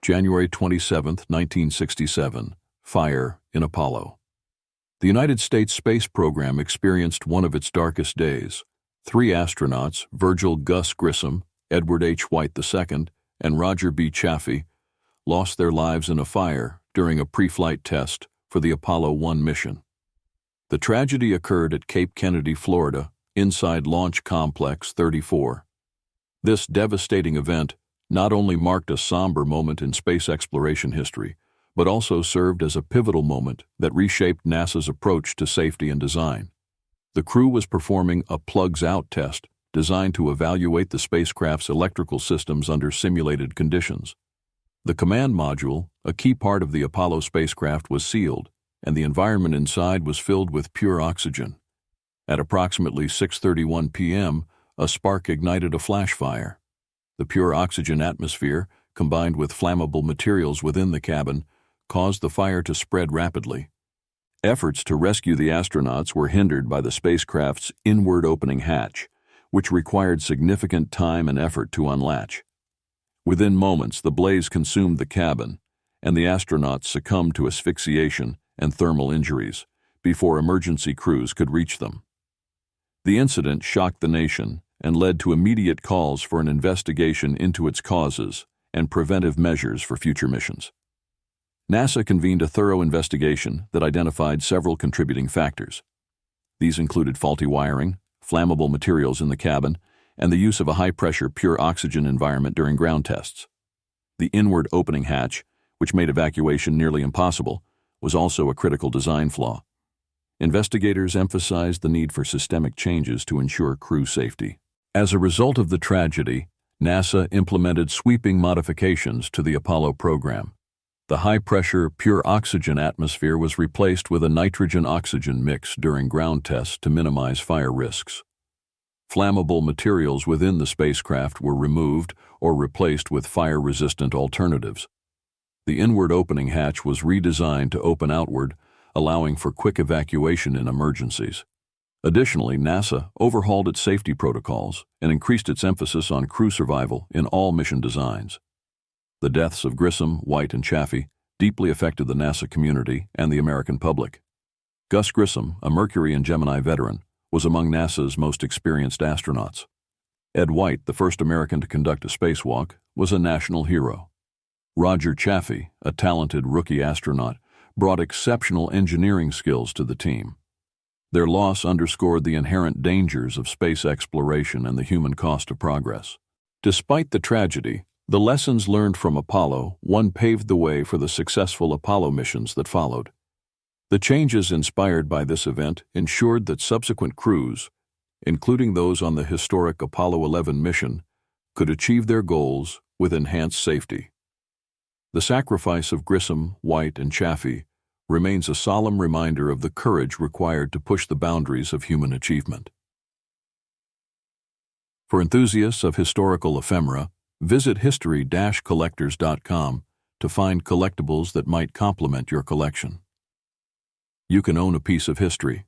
January 27, 1967. Fire in Apollo. The United States space program experienced one of its darkest days. 3 astronauts, Virgil Gus Grissom, Edward H. White II, and Roger B. Chaffee, lost their lives in a fire during a pre-flight test for the Apollo 1 mission. The tragedy occurred at Cape Kennedy, Florida, inside Launch Complex 34. This devastating event not only marked a somber moment in space exploration history, but also served as a pivotal moment that reshaped NASA's approach to safety and design. The crew was performing a plugs-out test designed to evaluate the spacecraft's electrical systems under simulated conditions. The command module, a key part of the Apollo spacecraft, was sealed, and the environment inside was filled with pure oxygen. At approximately 6:31 p.m., a spark ignited a flash fire. The pure oxygen atmosphere, combined with flammable materials within the cabin, caused the fire to spread rapidly. Efforts to rescue the astronauts were hindered by the spacecraft's inward opening hatch, which required significant time and effort to unlatch. Within moments, the blaze consumed the cabin, and the astronauts succumbed to asphyxiation and thermal injuries before emergency crews could reach them. The incident shocked the nation and led to immediate calls for an investigation into its causes and preventive measures for future missions. NASA convened a thorough investigation that identified several contributing factors. These included faulty wiring, flammable materials in the cabin, and the use of a high-pressure pure oxygen environment during ground tests. The inward opening hatch, which made evacuation nearly impossible, was also a critical design flaw. Investigators emphasized the need for systemic changes to ensure crew safety. As a result of the tragedy, NASA implemented sweeping modifications to the Apollo program. The high-pressure, pure oxygen atmosphere was replaced with a nitrogen-oxygen mix during ground tests to minimize fire risks. Flammable materials within the spacecraft were removed or replaced with fire-resistant alternatives. The inward opening hatch was redesigned to open outward, allowing for quick evacuation in emergencies. Additionally, NASA overhauled its safety protocols and increased its emphasis on crew survival in all mission designs. The deaths of Grissom, White, and Chaffee deeply affected the NASA community and the American public. Gus Grissom, a Mercury and Gemini veteran, was among NASA's most experienced astronauts. Ed White, the first American to conduct a spacewalk, was a national hero. Roger Chaffee, a talented rookie astronaut, brought exceptional engineering skills to the team. Their loss underscored the inherent dangers of space exploration and the human cost of progress. Despite the tragedy, the lessons learned from Apollo 1 paved the way for the successful Apollo missions that followed. The changes inspired by this event ensured that subsequent crews, including those on the historic Apollo 11 mission, could achieve their goals with enhanced safety. The sacrifice of Grissom, White, and Chaffee remains a solemn reminder of the courage required to push the boundaries of human achievement. For enthusiasts of historical ephemera, visit history-collectors.com to find collectibles that might complement your collection. You can own a piece of history,